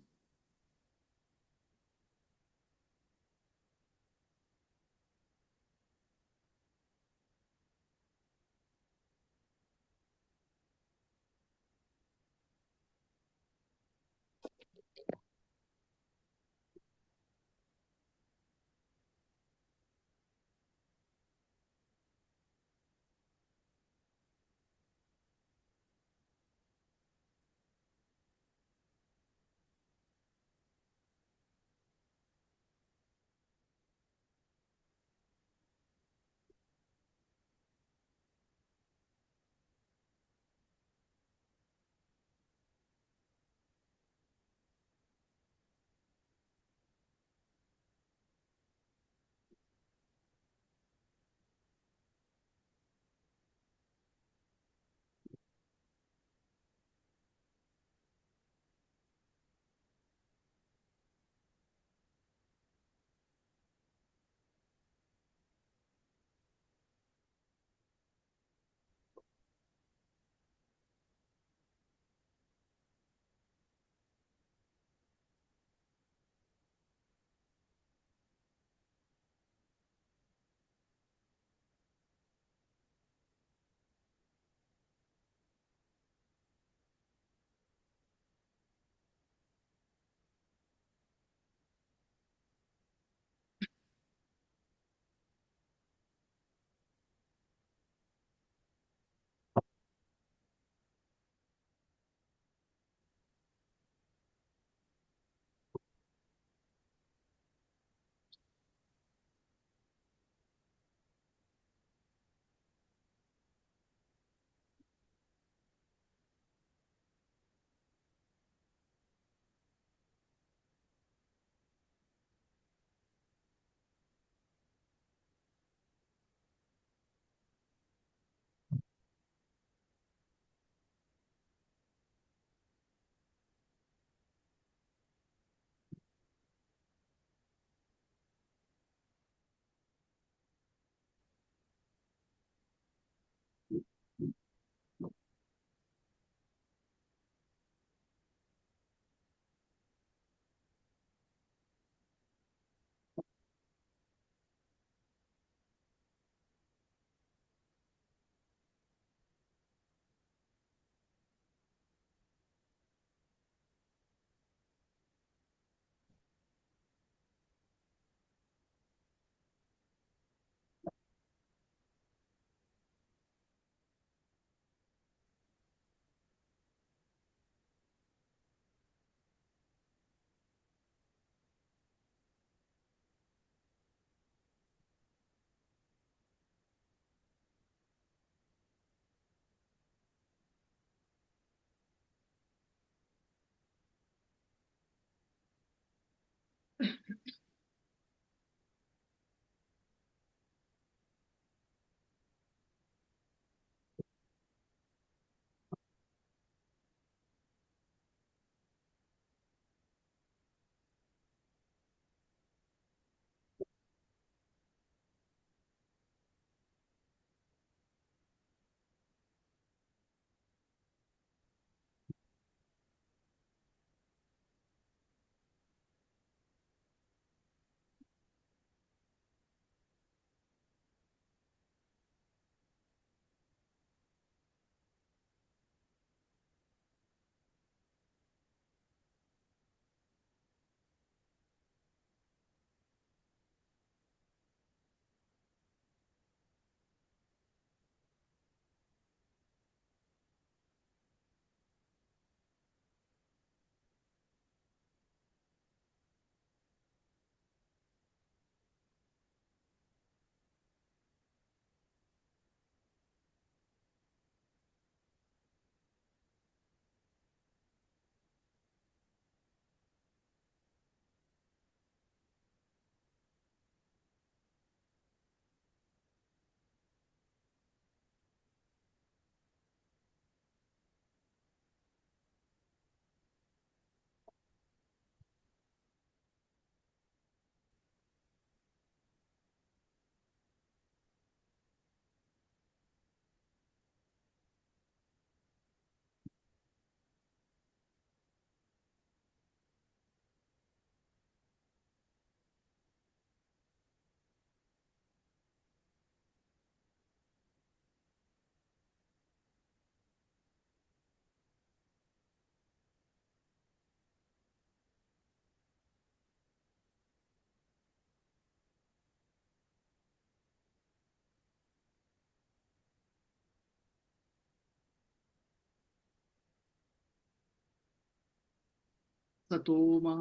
Satoma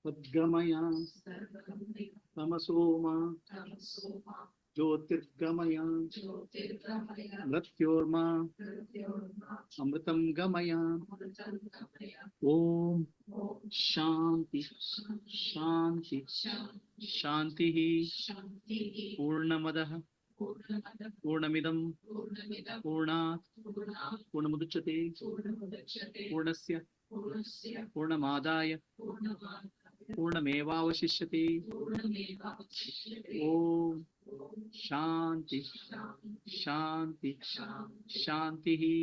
Sadgamaya Tamasoma Jyotirgamaya Mrityorma Amritam Gamaya. Om Shanti Shanti Shantihi Purnamadaha Purnamidam Purnat Purnamuduchyate Purnasya Purnamadaya Purnamevavashishyate. Om Shanti Shanti Shantihi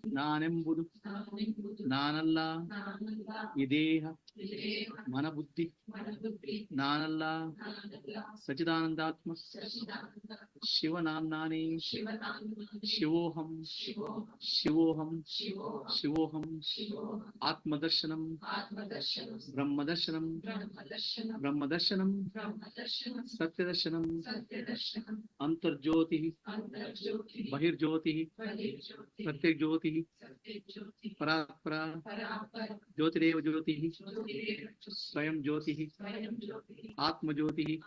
Nanembudu Nanalla Ideha Manabuddhi Nanalla Sachidanandatma Shivanamnani Shivoham Shivoham Shivoham Atmadarshanam Brahmadarshanam Brahmadarshanam Satyadarshanam Antarjyoti Bahirjyoti Pratyajyoti Parapara Jyotireva Jyoti Swayam Jyoti Atma Jyoti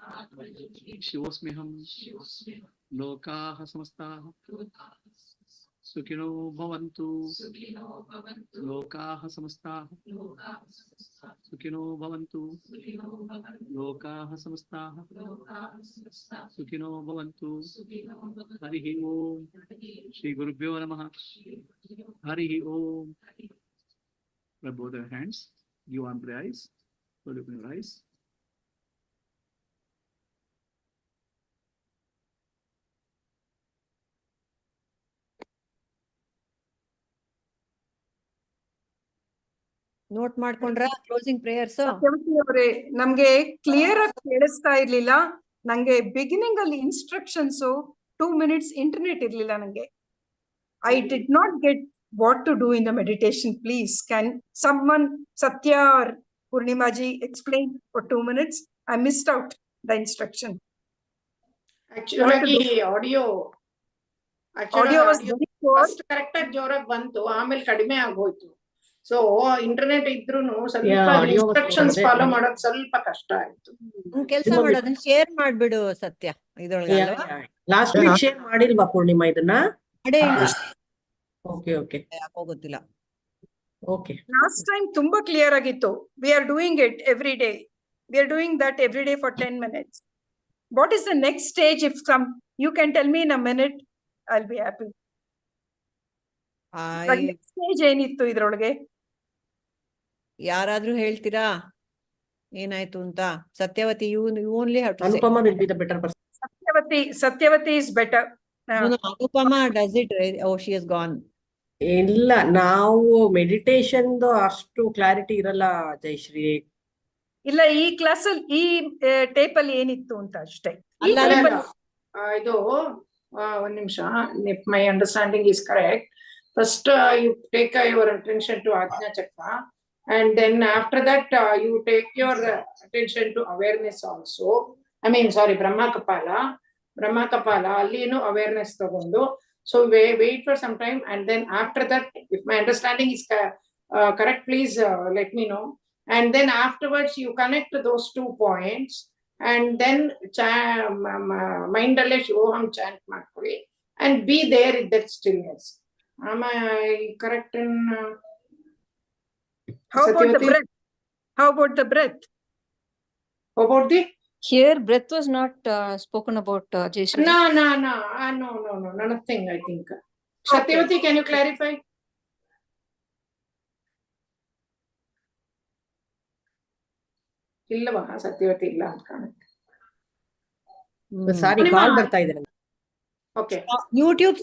Shivosmiham Lokaha Samastaha Sukhino Bhavantu Lokaha Samastaha Sukhino Bhavantu Lokaha Samastaha Sukhino Bhavantu. Harihi Om. Shri Gurubhyo Namaha. Harihi Om. Rub both your hands. You on the eyes. Open your eyes. Note ಮಾಡ್ಕೊಂಡ್ರ closing prayers? Satyavati ಅವರೇ, ನಮ್ಗೆ clear ಆಗಿ ಕೇಳಿಸ್ತಾ ಇರ್ಲಿಲ್ಲ. ನಂಗೆ beginning ಅಲ್ಲಿ instructions 2 minutes internet ಇರ್ಲಿಲ್ಲ ನಂಗೆ. I did not get what to do in the meditation. Please, can someone, Satya or Purnima ji, explain for 2 minutes? I missed out the instruction. Actually, audio was very poor. first correct ಆಗಿ ಜೋರಾಗಿ ಬಂತು, ಆಮೇಲೆ ಕಡಿಮೆ ಆಗೋಯ್ತು. So internet ಇದ್ರೂನು ಸ್ವಲ್ಪ instructions follow ಮಾಡೋದು ಸ್ವಲ್ಪ ಕಷ್ಟ ಆಯ್ತು. ಕೆಲಸ ಮಾಡೋದನ್ನ ಶೇರ್ ಮಾಡ್ಬಿಡು ಸತ್ಯ ಇದ್ರೊಳಗೆ. ಲಾಸ್ಟ್ ವೀಕ್ ಶೇರ್ ಮಾಡಿಲ್ವಾ ಪೂರ್ಣಿಮಾ ಇದನ್ನ? ಮಾಡೇ ಇಲ್ಲ. Okay okay. ಯಾಕೋ ಗೊತ್ತಿಲ್ಲ. Okay. Last time ತುಂಬಾ clear ಆಗಿತ್ತು. We are doing it every day. We are doing that every day for 10 minutes. What is the next stage? If you can tell me in a minute, I'll be happy. The next stage ಏನಿತ್ತು ಇದ್ರೊಳಗೆ? ಯಾರಾದ್ರೂ ಹೇಳ್ತೀರಾ ಏನಾಯ್ತು ಅಂತ? Satyavati, you only have to say. Anupama will be the better person. Satyavati is better. No, Anupama does it. Oh, she has gone. ಇಲ್ಲ, ನಾವು meditation ಅಷ್ಟು clarity ಇರಲ್ಲ ಜಯಶ್ರೀ. ಇಲ್ಲ, ಈ ಕ್ಲಾಸ್ ಅಲ್ಲಿ ಈ ಟೇಪ್ ಅಲ್ಲಿ ಏನಿತ್ತು ಅಂತ ಅಷ್ಟೇ. ಇದು ಒಂದ್ ನಿಮಿಷ, if my understanding is correct, first you take your attention to Ajna Chakra, and then after that you take your attention to awareness also. I mean, sorry, Brahma Kapala allinu awareness tagondu. So wait for some time, and then after that, if my understanding is correct, please let me know. And then afterwards you connect those 2 points, and then mind alle Shivoham chant ಮಾಡ್ಕೊಳ್ಳಿ and be there in that stillness. Am I correct in How about the breath? How about the breath? How about the Here, breath was not spoken about, Jayashree. No, nothing, I think. Satyavati, can you clarify? ಇಲ್ಲವಾ ಸತ್ಯವತಿ ಇಲ್ಲ ಅಂತ ಕಾಣುತ್ತೆ. ಸಾರಿ, ಕಾಲ್ ಬರ್ತಾ ಇದೆ. Okay. YouTube